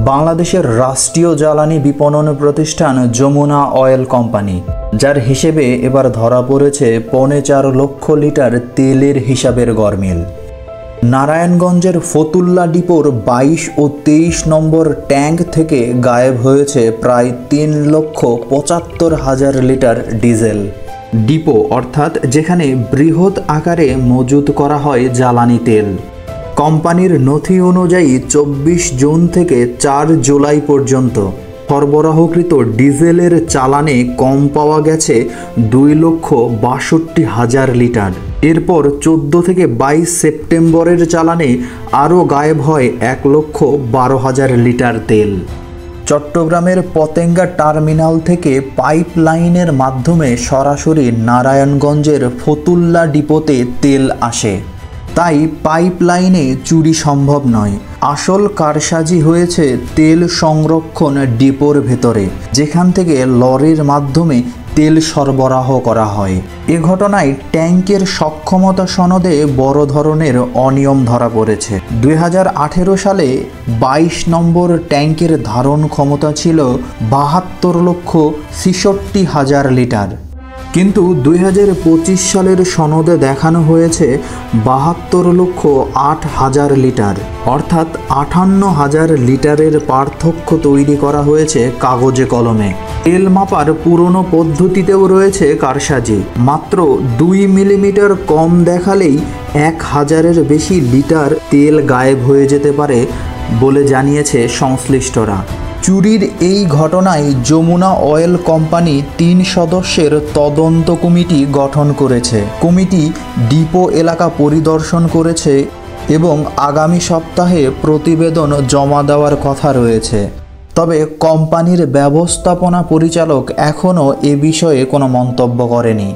বাংলাদেশের রাষ্ট্রীয় জ্বালানি বিপণন প্রতিষ্ঠান যমুনা অয়েল কোম্পানি, যার হিসেবে এবার ধরা পড়েছে 4.25 লক্ষ লিটার তেলের হিসাবের গরমিল। নারায়ণগঞ্জের ফতুল্লা ডিপোর 22 ও 23 নম্বর ট্যাঙ্ক থেকে গায়েব হয়েছে প্রায় 3,75,000 লিটার ডিজেল। ডিপো অর্থাৎ যেখানে বৃহৎ আকারে মজুত করা হয় জ্বালানি তেল। কোম্পানির নথি অনুযায়ী 24 জুন থেকে 4 জুলাই পর্যন্ত সরবরাহকৃত ডিজেলের চালানে কম পাওয়া গেছে 2,62,000 লিটার। এরপর 14 থেকে 22 সেপ্টেম্বরের চালানে আরও গায়েব হয় 1,12,000 লিটার তেল। চট্টগ্রামের পতেঙ্গা টার্মিনাল থেকে পাইপ লাইনের মাধ্যমে সরাসরি নারায়ণগঞ্জের ফতুল্লা ডিপোতে তেল আসে, তাই পাইপ লাইনে চুরি সম্ভব নয়। আসল কারসাজি হয়েছে তেল সংরক্ষণ ডিপোর ভেতরে, যেখান থেকে লরির মাধ্যমে তেল সরবরাহ করা হয়। এ ঘটনায় ট্যাঙ্কের সক্ষমতা সনদে বড় ধরনের অনিয়ম ধরা পড়েছে। 2018 সালে 22 নম্বর ট্যাঙ্কের ধারণ ক্ষমতা ছিল 72,66,000 লিটার, কিন্তু 2025 সালের সনদে দেখানো হয়েছে 72,08,000 লিটার, অর্থাৎ 58,000 লিটারের পার্থক্য তৈরি করা হয়েছে কাগজে কলমে। তেল মাপার পুরনো পদ্ধতিতেও রয়েছে কারসাজি। মাত্র 2 মিলিমিটার কম দেখালেই 1,000-এর বেশি লিটার তেল গায়েব হয়ে যেতে পারে বলে জানিয়েছে সংশ্লিষ্টরা। চুরির এই ঘটনায় যমুনা অয়েল কোম্পানি 3 সদস্যের তদন্ত কমিটি গঠন করেছে। কমিটি ডিপো এলাকা পরিদর্শন করেছে এবং আগামী সপ্তাহে প্রতিবেদন জমা দেওয়ার কথা রয়েছে। তবে কোম্পানির ব্যবস্থাপনা পরিচালক এখনও এ বিষয়ে কোনো মন্তব্য করেনি।